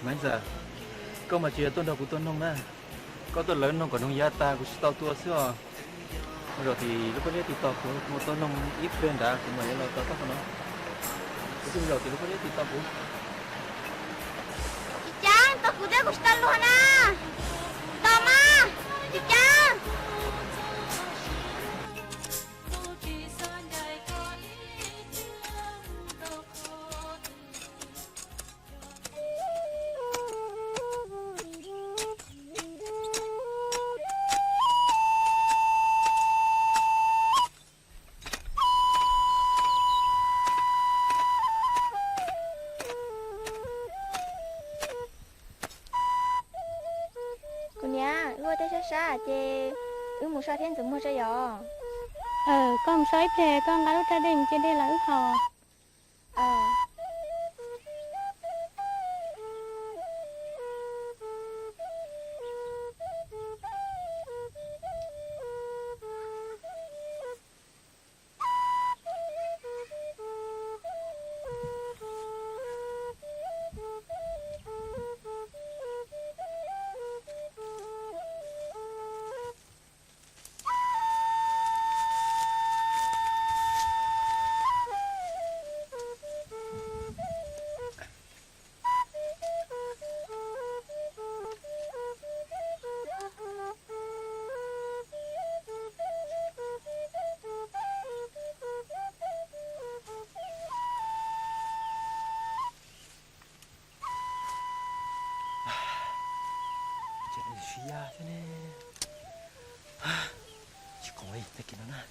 mấy giờ có mà chỉ tuần đầu của tuần nông nè có tuần lớn nông còn nông gia ta của tàu tua xưa rồi thì lúc đó thì tàu của một tuần nông ít bên đã cũng vậy là tàu tóc của nó cái rồi thì lúc đó thì tàu của chị Trang tao cũng đã của tao luôn à tao mà chị Trang sa chê một sa thiên cũng mua sa giò con sói phè con gái gia đình trên đây là hò thế này chỉ có ấy để nó nè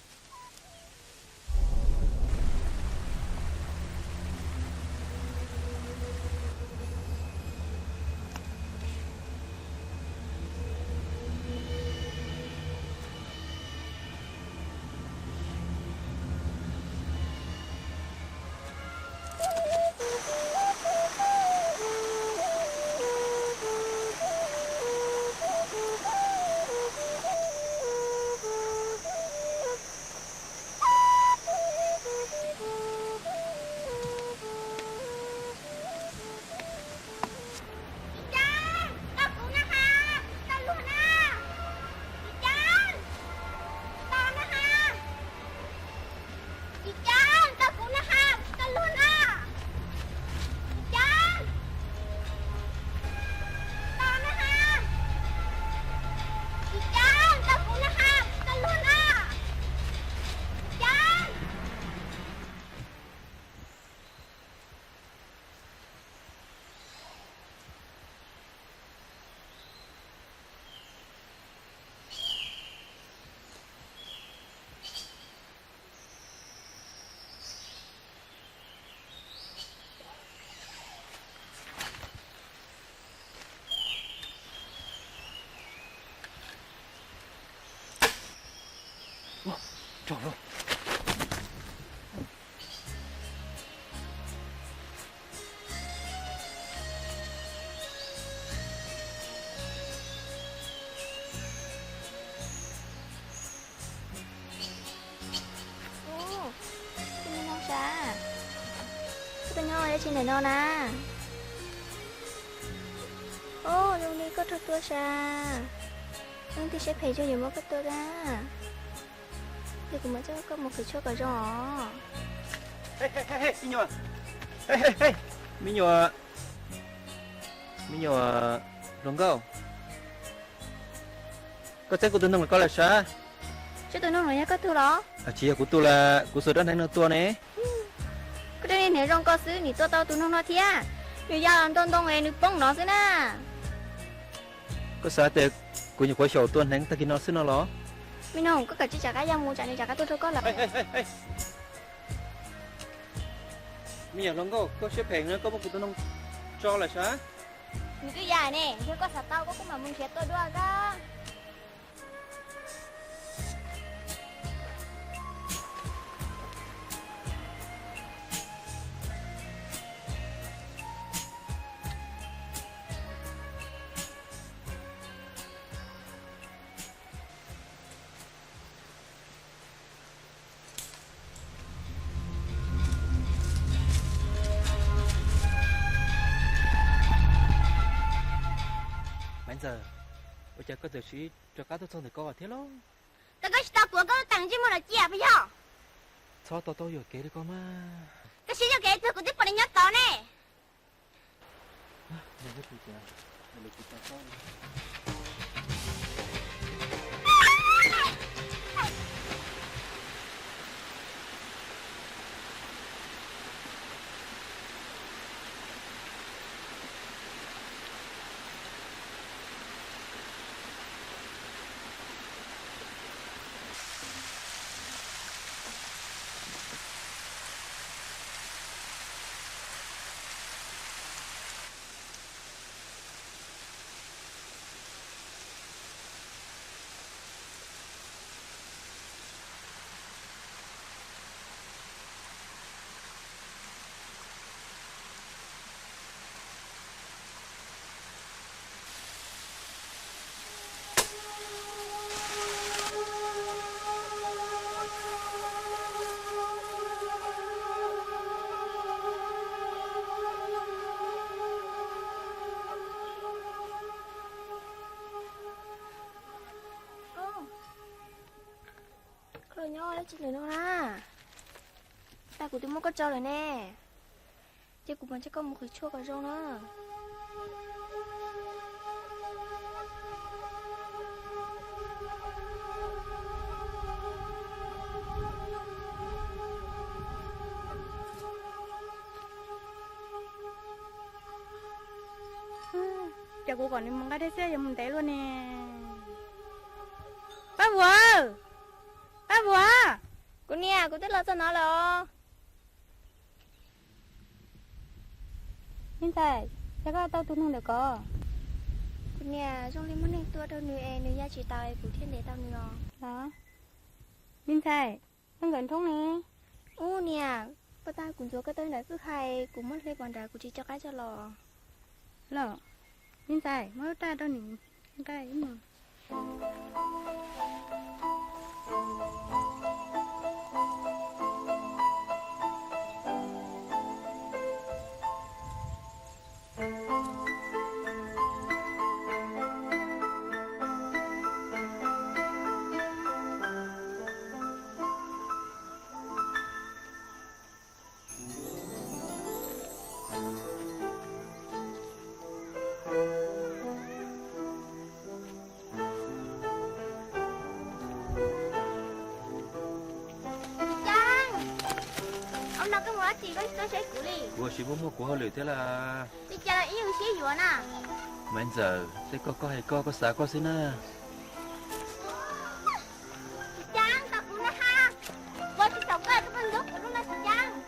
trời ơi tôi nhoi ở trên này non à lúc này có thật tua sa thì sẽ phải cho nhiều mất cái tua ra thì cũng mới có một cái chỗ cả rõ hey Minyo đúng không có chắc của tôi nông là có là sao chứ tôi nông rồi có tua đó chị của tôi là của số đó đang tua này cái đây này rong có xứ nhỉ tôi tôi nông nó thia người già làm tôn này nước bông nó xứ na có sao thì của những quả sầu tuần đang ta kia nó xứ nó lo mình không có cả chiếc chả cá da mua chả này chả cá tôi thôi có là Minyo đúng không có xếp hàng nữa có một của tôi nông cho là sao những cái dài nè chưa có sạch tao có cũng mà mình sẽ tôi đua ra giờ bây giờ có giờ sĩ cho cá tôi xong thì có thế lo tao có tao của có tặng chứ mà là chia bây giờ sao tôi vừa kể đi con mà cái gì cho kể tôi cũng tiếp vào đi nhớ tao nè mình có chuyện mình được chuyện sao rồi nhau lấy chuyện nữa ha ta của tôi muốn có trâu rồi nè chứ của mình chắc có một cái chua cả rau nữa chả cô còn đi mong cái đấy xe giờ mình té luôn nè ba vua cô nè cô thích lo cho nó rồi nhưng tại chắc là tao tụi nó được có cô nè trong liên muốn nên tua đâu nuôi em nuôi gia chỉ tao của thiên để tao nuôi đó nhưng tại nó gần thông nè ô nè bà ta cũng cho cái tên này cứ hay cũng mất lấy bàn đá của chị cho cái cho lò lỡ nhưng tại mới ta đâu nè cái ấy mà ông nào cái món gì có sẽ cũ đi của sĩ bố mua của họ lười thế là đi cha là yêu xí gì nè mà giờ sẽ có hay có xã có xin à Trang tao cũng đã ha với cái sống cái phân lúc của nó là Trang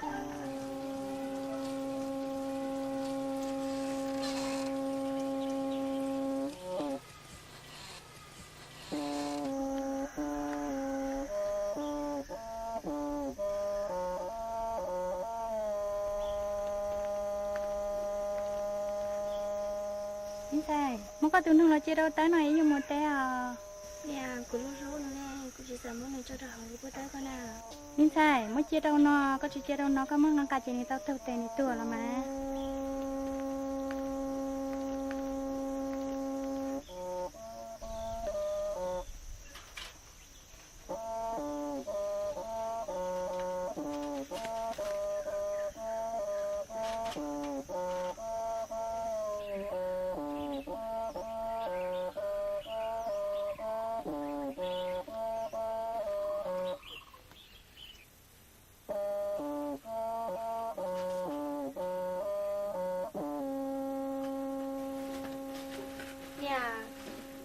nhưng tại mới có tụi nó là chơi đâu tới này nhưng mà té à nè của nó rốt nè của chị sợ muốn này cho tao học của tao con nào nhưng tại mới chơi đâu nó có chơi đâu nó có mất ngang cả chơi này tao tự tiền này tua là mà nè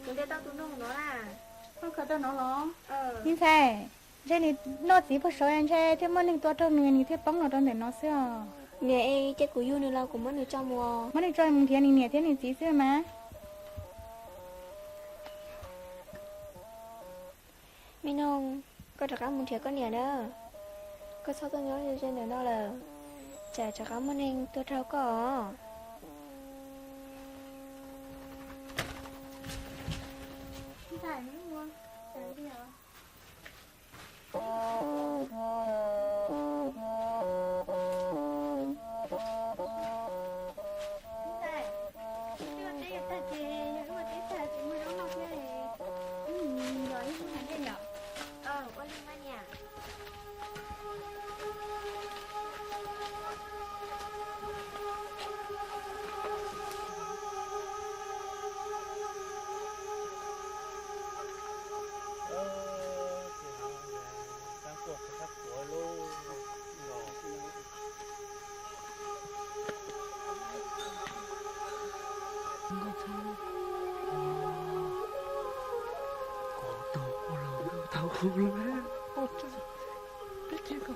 chúng ta tao tụi nó là không có đâu nó lo ờ nhưng tại cái này nó chỉ phải soi anh chơi thế mới nên tua trong người này thế bóng ở trong để nó xưa nè cái của you này là của mình trong mùa mới đi chơi một thiên này nè thế này chỉ xưa mà mình không có chắc muốn thiệt con nè đó có sao tao nhớ trên này đó là chả chắc muốn anh tôi trao có tại mấy mua tại đi hả tại chưa thấy ta chị nhưng mà thấy 苦了，我这别这个。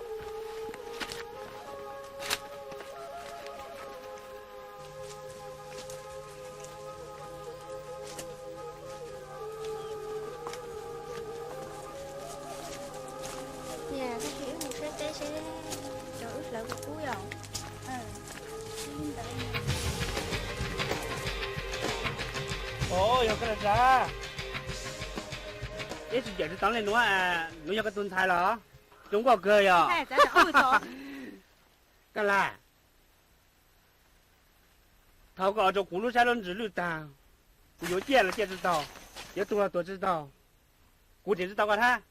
Dạ, cái kiểu một cái té sẽ cho ướt lại của cuối rồi. Ồ, giờ cái là ra. Thế thì giờ đi tao lên nó à, nó cho cái tuần thái là, chúng có cười à? Hai giá là ôi trời. Cái là, thao có cho cú lúc sai lần chỉ lúc ta,有见了见知道，有多了多知道，古点知道个他，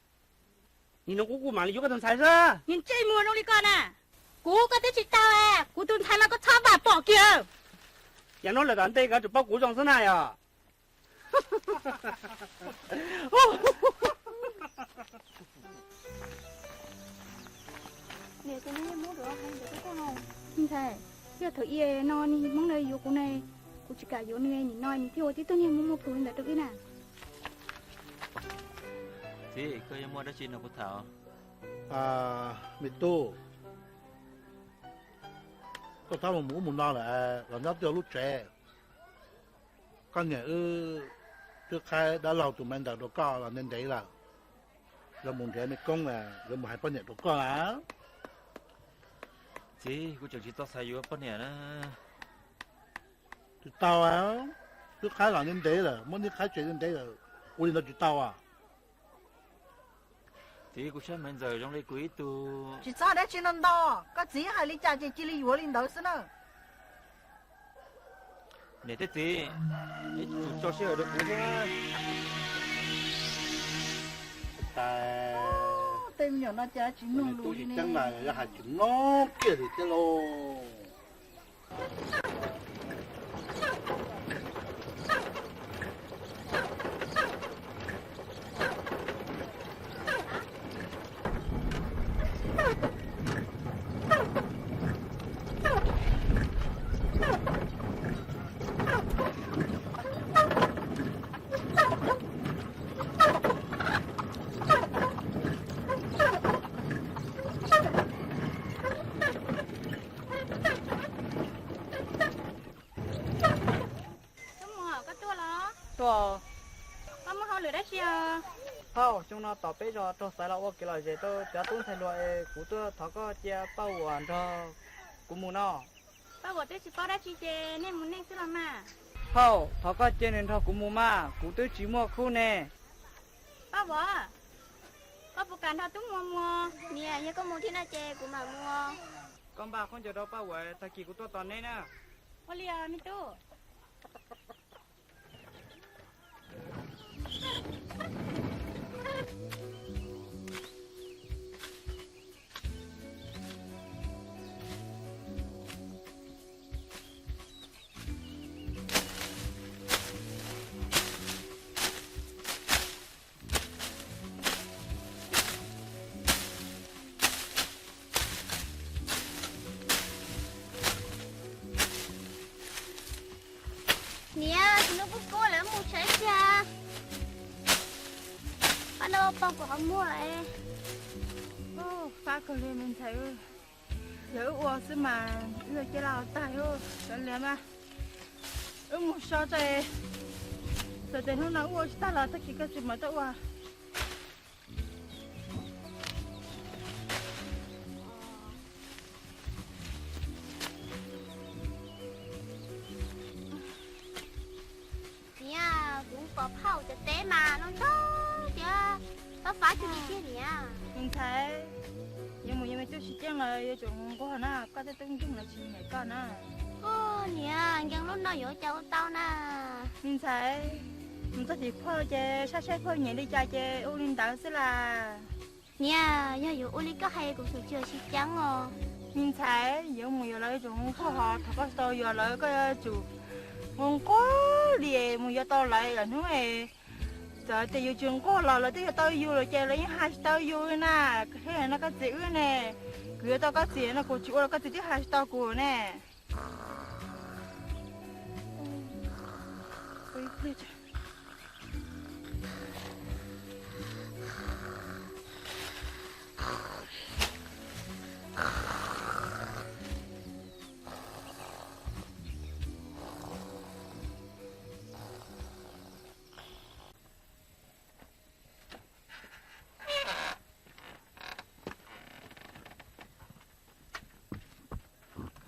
你能姑姑嘛？你有个tuần thái sao? Nhìn chơi mùa nó đi con à. Cú có tới chị tao à, cú tuần thái nó có chó bà bỏ kìa. Nhà nó là đàn tây cả chụp bao cú trong thế này à? Nè, tôi nói muốn được không? Để tôi có không? Nhìn thầy, giờ thử ye nó đi mong nơi vô cú này. Cú chỉ cả vô nơi nhìn nói nhìn thiêu tí tôi nhìn muốn một phụ huynh đã được ý nè. Chị, có em mua đó chị nào của Thảo. Mẹ tu có thao một mũ một non là nhóc tiêu lúc trẻ con nhà trước khai đã lâu tụi mình đã đồ co là nên đấy là muốn trẻ mẹ công là rồi một hai con nhà đồ co á Chị, cô chẳng chỉ tao xài vô bên này đó. tụi tao á trước khai là nên đấy là muốn đi khai chuyện nên đấy là ui nó tụi tao à Chị, cô chắc mình giờ trong đây quý tu. chỉ sao đấy chỉ nằm đó, có gì hay lý cha chỉ lý vô lên đầu xí nữa. Nè thế chị, chủ cho xe ở được quý nha. ta Tên nhỏ nó cha chỉ nung tôi lùi chỉ nè. chẳng là hạt chúng nó kia thì cái lô Thôi, Có muốn hỏi lửa đất chưa? thôi, chúng nó tỏ bé rồi, tôi sẽ là ô kia là gì tôi trả tốn thay loại của tôi thọ có chia bao hoàn cho của mua nó. Ba bỏ tới chỉ bao đất chi chê nên muốn nên xí làm mà. Thôi, thọ có chia nên thọ của mua mà, của tôi chỉ mua khu nè. Ba bỏ. Ba bỏ cản thao túng mua. Nè, như có mua thiên na chè của mà mua. Con bà không chờ đâu bao vậy, ta kỳ của tôi toàn này nè. Ô lìa, mi tu. Nè, chúng nó bút cô là mua trái cha. Anh đâu bao của họ mua lại. Ô, phá cơ lên mình thấy ơi. Giờ ủa xí mà, giờ chơi lao tay ơi. Chẳng lẽ mà. Một sao chạy. Giờ chạy hôm nào ủa ta là tất cả cái gì mà ta ủa. Nè, cũng có phao cho té mà nó đó chứ. Nó phá cho đi kia nè. Mình thấy. Nhưng mà tôi chỉ chẳng là chúng có hả có thể tung chung là chỉ mấy con à. Ô, nè, dân lúc nó dỗ cháu tao nè. Mình thấy. Mình có thể phơi chè, sát sát phơi nhẹ đi chà chè, ô linh tạo sẽ là. Nè, giờ dụ Uli có hay cũng sự chưa xí trắng rồi. Mình thấy, giờ mình giờ lấy chúng có họ thật có sao giờ lấy cái chủ. Mình có đi mình giờ tao lại là nó này. Giờ thì giờ trường có là tới giờ tao vô rồi chè lấy hai tao vô nè. Thế là nó có chữ nè. Cứ tao có chữ nó có chữ là có chữ hai tao của nè. Ôi,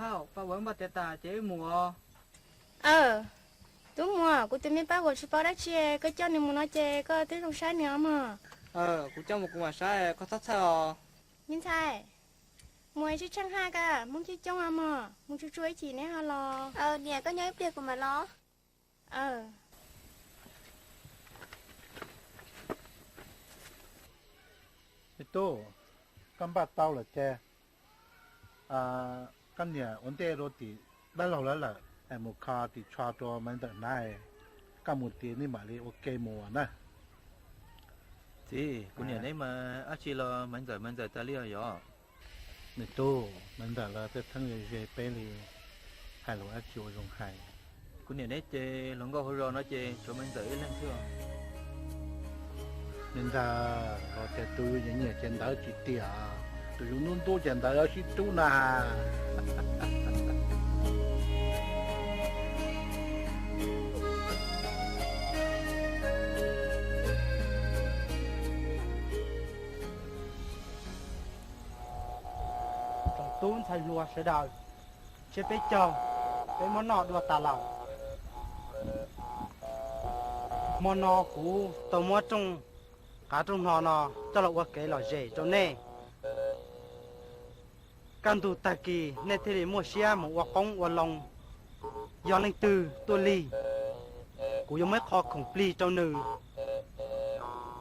khao ba vẫn bắt ta chế mùa đúng mà cô tìm ba của chị bao đã chê cái cho nên muốn nói chê có tới trong sáng nữa mà cũng trong một cùng sai có thắt sao nhưng sai mùa chị chẳng hai cả muốn chị trong mà muốn chị chuối chị nè hả lo nè có nhớ việc của mà lo Itu kan ba tao là che kan nhà vấn đề rồi thì đã lâu là em một khá thì cho mình tận này các một tiền đi mà đi ok mùa nè thì cô nhà đấy mà anh chị lo mình giờ ta liêu rồi này tu mình đã là cái thằng người về bên thì hay là anh chịu dùng hay cô nhà đấy chơi lòng gạo hồi nó chơi cho mình giờ lên chưa nên ra nó sẽ tu những nhà trên đó chỉ tiền tu dùng nôn tu trên đó chỉ tu na tốn thay lúa sẽ đời chế bé trồng bé món nọ đùa tà lòng món nọ cũ tàu mua trong cá trong nọ cho là qua cái lò dễ cho nên căn tu ta kỳ nên thế để mua xe một qua công qua lòng do lên từ tôi ly cũ giống mấy kho khổng pli trong nữ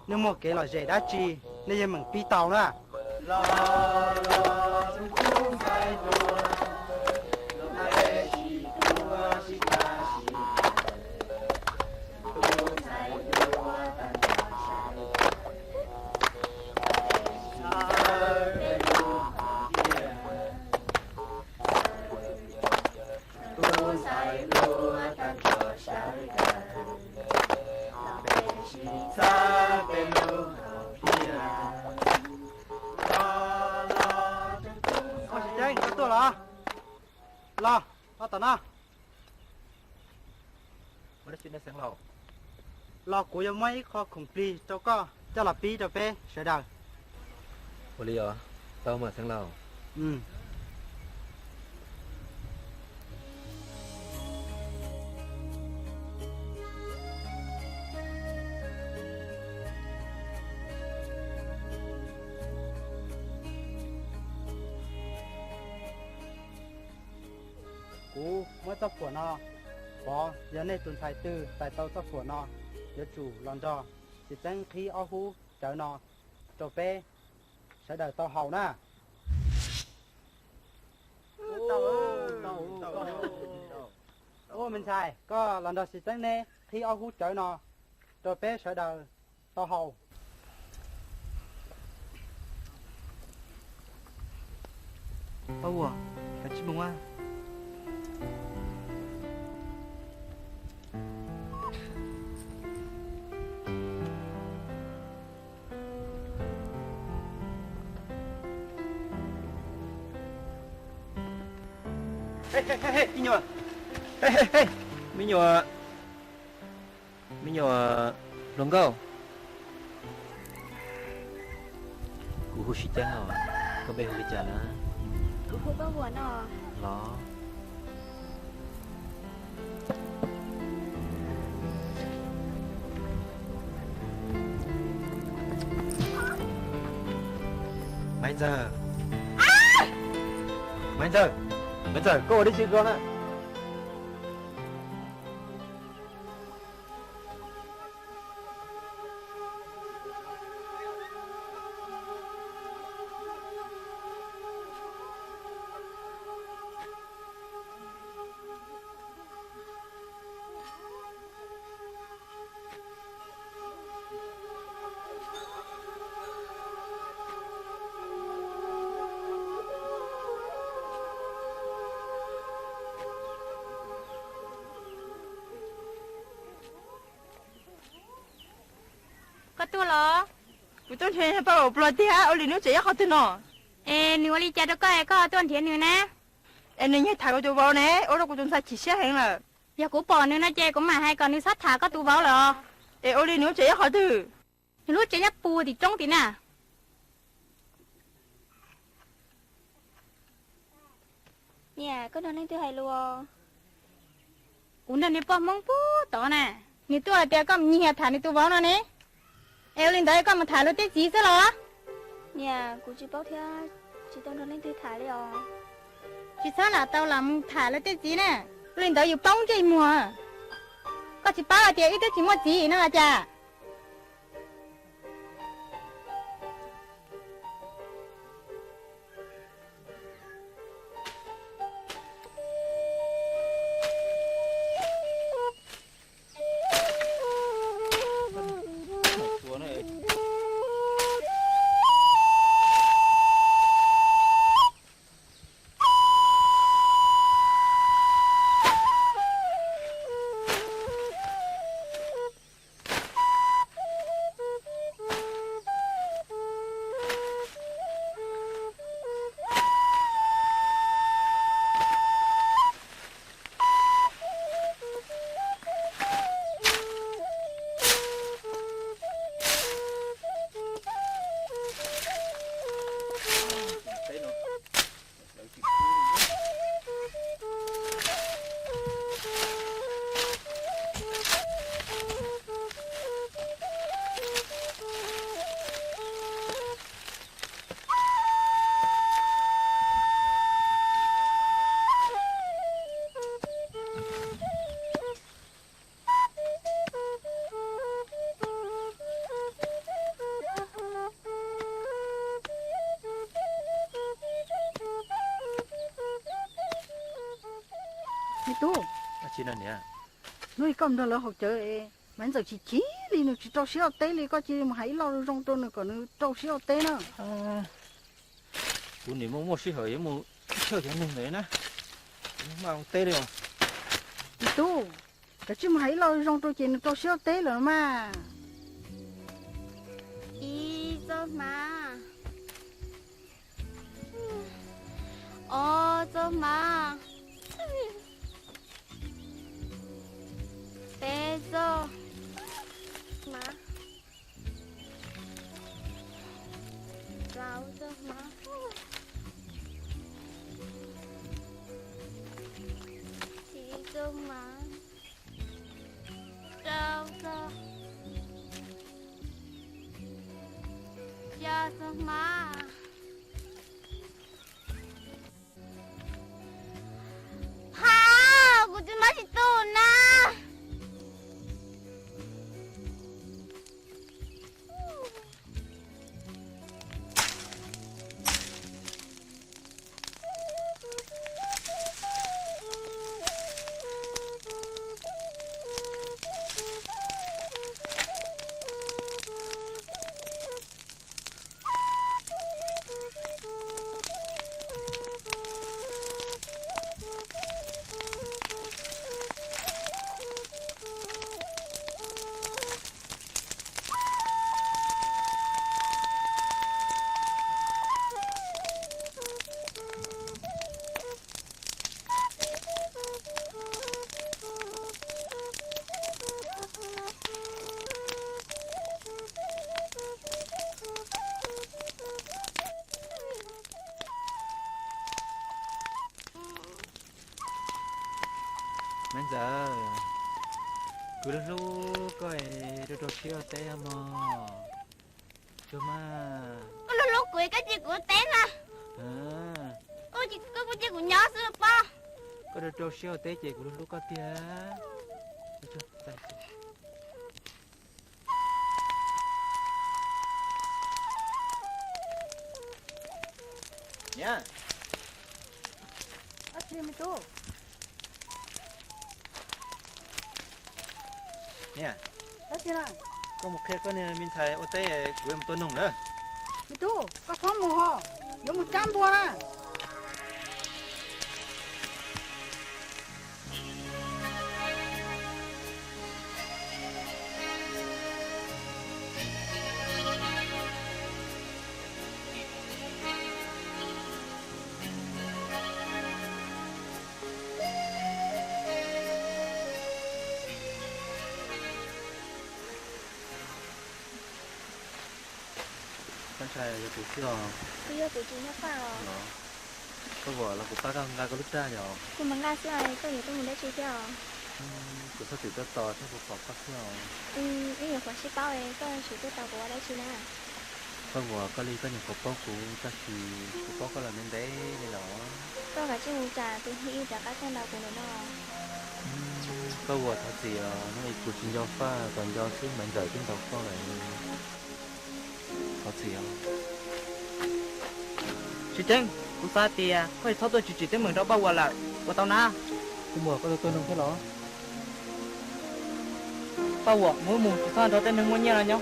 nếu mua cái lò dễ đã chi nên giờ mình pi tàu nữa lo tao nó mới chuyện này sáng lầu lo của em mấy kho khủng phi cho là pi cho bé sẽ đời cô liêu tao mà sáng lầu cú mới tập của nó bỏ giờ này tuần thái tư tại tàu tập của nó giờ chủ làm cho chỉ tránh khi ở hú chở nó cho bé sẽ đợi tàu hậu nè ô mình xài có lần đầu chỉ tránh nè khi ở hú chở nó cho bé sẽ đợi tàu hậu ủa phải chịu mong à hey, mình nhỏ lòng gạo cú hú xí chăng hả có bé hú đi chả lá cô hú bao buồn à nó mấy giờ cô đi chơi con ạ có tua lo Cú tôi thấy bao bò tia ở liền nó chạy khó tin nọ nếu đi chơi đó có tuần thiệt nữa nè nên nhảy thải của tôi vào nè ở đâu của chúng ta chỉ xe hàng là giờ cú bỏ nữa nó chơi cũng mà hai con đi sát thả có tu vào rồi ở liền nó chạy khó từ lúc chơi nhấp pu thì trống tí nè nhà có nói lên tôi hay luôn cún này bỏ mông phú đó nè ni tôi là tiệt con nhẹ thả ni tôi vào nó nè em lên đấy con mà thả nó tiệt gì thế lo nhà của chị bảo theo chị tao nói lên tôi thả đi à chị sao là tao làm thả nó tiệt gì nè lên đấy อยู่ bông chơi mùa có chị bảo là tiệt ít tiệt chỉ mua gì nữa là cha của này thấy nó đợi chị mi tu chị nào nhỉ nuôi con đó là học chơi mình giờ chỉ đi nó chỉ trâu xíu té đi có chỉ mà hãy lo trong tôi nó còn nó trâu xíu té nữa của niệm mua xí hởi mua chơi cái mùng đấy nè mà ông tê đi không mi tu cái chứ mà hãy lo trong tôi chỉ nó trâu xíu té rồi mà ý cho mà ô cho mà bé cho mà rau cho mà chị cho mà rau cho cha cho mà ha của chị má chị tu na bây giờ cứ lúc coi đồ chiều tê mà cho mà có lúc quỷ cái gì của té nè có gì có gì của nhỏ xưa pa có đồ chiều tê chị của lúc có tia nha mi tu nha thế nào có một khe có nên mình thấy ô tê của em tôi nồng nữa mi tu có phóng mồ hôi giống 100 bùa nè con trai giờ tụi xưa bây giờ tụi chị nó vào nó có vợ là của ta đang ra có lúc ra nhỏ Cô mà nga xưa này tôi nhớ tôi muốn đã chơi theo. của sao chỉ cho to thế của phật phát nhỏ Ý nhiều quả ship bao ấy, tôi chỉ tôi tàu của đây chứ nè. có vợ có ly có những cục bó của ta thì cục bó có là nên đấy nên đó Tôi cả trên trà tôi nghĩ trả các con đầu của nó. có vợ thật thì nó ít của chính do pha còn do chứ mình giờ chúng ta có lại thật gì chị Trinh cũng sao thì phải sao tôi chỉ tới mình đó bao giờ là của tao na cũng vợ có tôi nông thế đó bao giờ mỗi mùa chỉ sao đó tên đừng muốn nhớ là nhau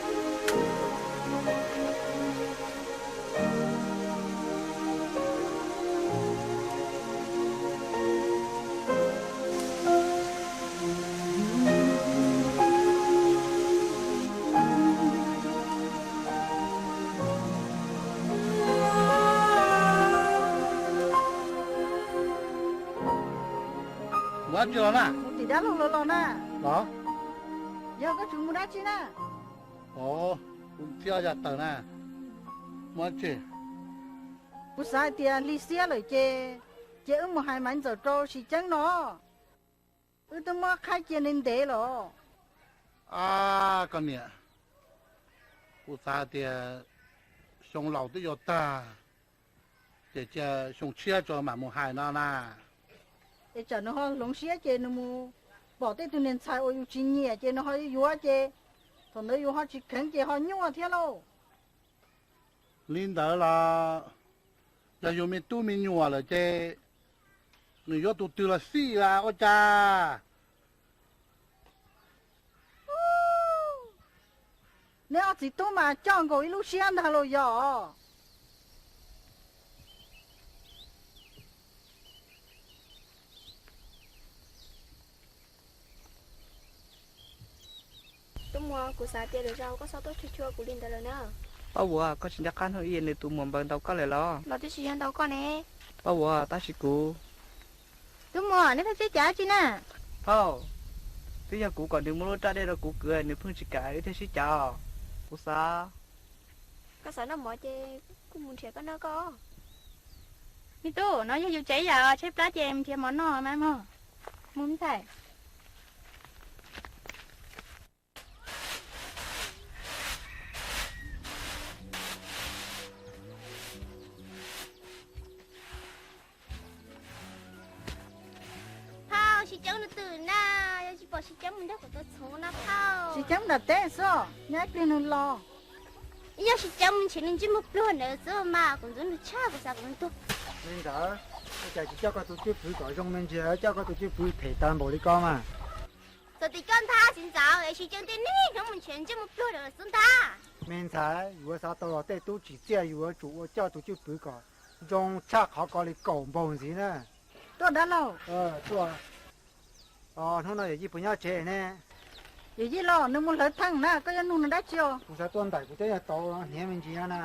quá chưa nè Thì đã lo nè. đó Giờ có chúng muốn đã chứ nè. ồ cũng chưa ra tờ nè quá chưa Cô sai thì lý xe rồi chê một hai mảnh giờ trâu chỉ chẳng nó. Tôi mà khai tiền nên để rồi. à con nè cô ta thì xong lâu tới giờ ta để cho xong chia cho mà một hai nó nè Để cho nó lồng xe chê nó mua. Bỏ tới tôi nên xài ôi chỉ nhẹ chê nó hơi yếu chê. Còn nó yếu họ chỉ khánh chê họ nhua thế đâu. linh đó là dùng mình tu mình nhua rồi chứ người vô tu tu là xí là ô cha Nếu chỉ tôi mà chọn cái lúc xe thà rồi giờ. Tôi mua của xài tiền được rau có sao tôi chua của Linh rồi nè. bao giờ có xin chắc chắn hơi yên để tụi mình bằng tao có lại lo Nó tôi chỉ ăn đâu con nè. bao giờ ta chỉ cú Tôi mua nếu phải chơi trả chứ nè. không bây giờ cú còn đừng muốn ra đây rồi cú cười nếu phương chỉ cái thế chỉ chào cú sao Có sợ nó mỏi chê cũng muốn chơi có nó có. mi tu nó như cháy giờ xếp lá cho em thì món nó mà mà muốn thầy Phao chỉ chống nó từ na, chỉ bỏ chỉ chống mình đó của tôi xuống nó phao. Chỉ chẳng đặt té sao. Nhắc đi nó lo. Giờ chỉ chống mình chỉ nên chỉ một luôn nữa chứ mà còn giống như cha của sao cũng tốt. nên đó giờ chỉ cho các tổ chức phụ gọi trong nên chỉ cho các tổ chức phụ thể tan bộ đi con mà Rồi thì con tha xin chào, ấy chỉ chống tên này chúng mình chuyển chỉ một luôn nữa xuống ta. nên thế如果啥到了带都只借如果主我叫tổ chức phụ gọi trong chắc họ gọi là cầu bồn gì nè Tôi đã lâu. tôi nó nói gì bây giờ trẻ nè Vậy chứ lo nếu muốn lấy thằng nè có nhân nó đã chưa. cũng sẽ tuân đại của thế là tàu nhẹ mình chỉ nè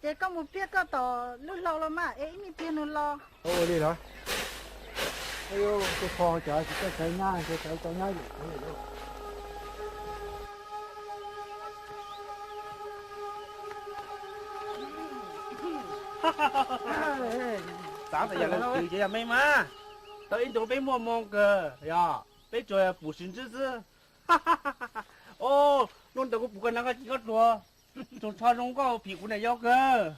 Chỉ có một biết có tỏ lúc lâu là mà ấy mi biết nó lo. ô đi rồi ôi yo tôi kho chợ chỉ có cái nhá cái cho nhá gì sáng tại giờ là từ giờ mấy má tao in đồ bé mua mong cơ ya bé chơi phụ sinh chứ chứ ô luôn tao có phụ cái nào cái chùa chúng ta không có bị cái này do cơ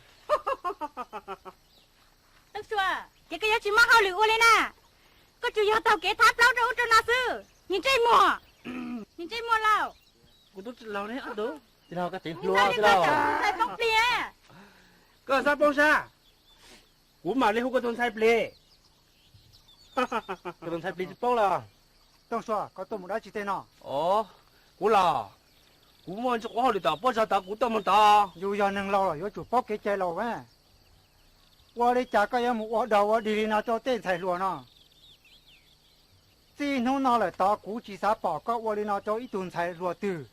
Đức xua cái giá chỉ mắc hao liu lên nè có chủ yếu tàu kế tháp lâu đâu cho nó sư nhìn chơi mua lao của tôi lâu đấy ăn được thế nào cái tiếng nhìn lúa sao thế đi nào cái bóng bìa cơ sao bông sa của mà lấy hút cái thôn sai ple cái đồng thái bị bốc là tông xoa có tôi một đã chỉ tên nó ồ của là của mình cho có đi tao bao giờ tao của tao mình tao dù giờ nâng lâu rồi yo chủ bóc cái chơi lâu vậy qua đi chả có em một đầu đi nào cho tên thầy luôn nó chỉ nó nói là tao cú chỉ sao bỏ có qua đi nào cho ít tuần thầy luôn từ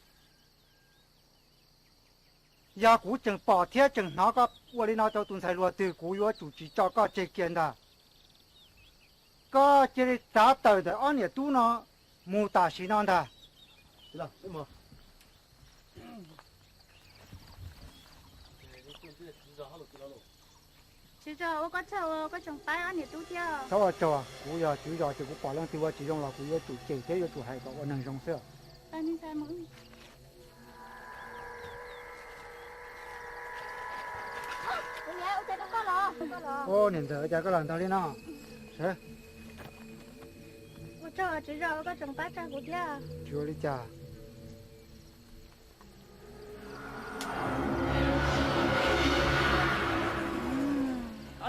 giờ cú chừng bỏ thiết chừng nó có qua đi nào cho tuần thầy luôn từ cú yo chủ chỉ cho có chơi kiện đó có chơi trả tờ de anh也都呢木打西南的 thế nào thế mà chỉ cho ô có cháu có chồng bái anh thì tú theo cháu à cháu à cú giờ chú giờ thì cú bỏ lăng tiêu chỉ trong là cú giờ chủ chỉ thế giờ chủ hay có năng trong xưa anh đi ra món ô nhìn thở cha có lần tao đi nó sẽ ô cháu chỉ cho có chồng bái cha của theo chưa đi cha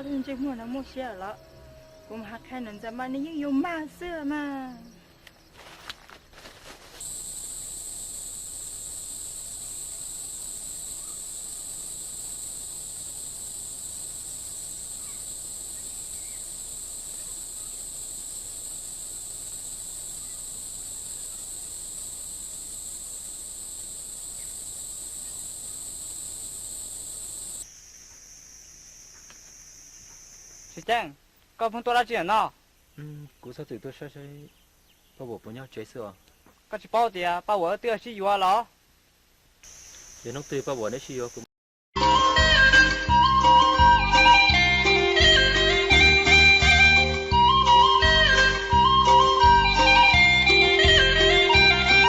ở trên trên mua nó mua xe rồi cũng hạt khai nên ra mà nó những dùng ma xưa mà chị Trang có phong tôi là chuyện nào cú sao tự tôi sẽ bao bộ với nhau chế sữa có chỉ bao thì bao ở tiêu chỉ vừa lo để nó tùy bao bộ đấy xíu cũng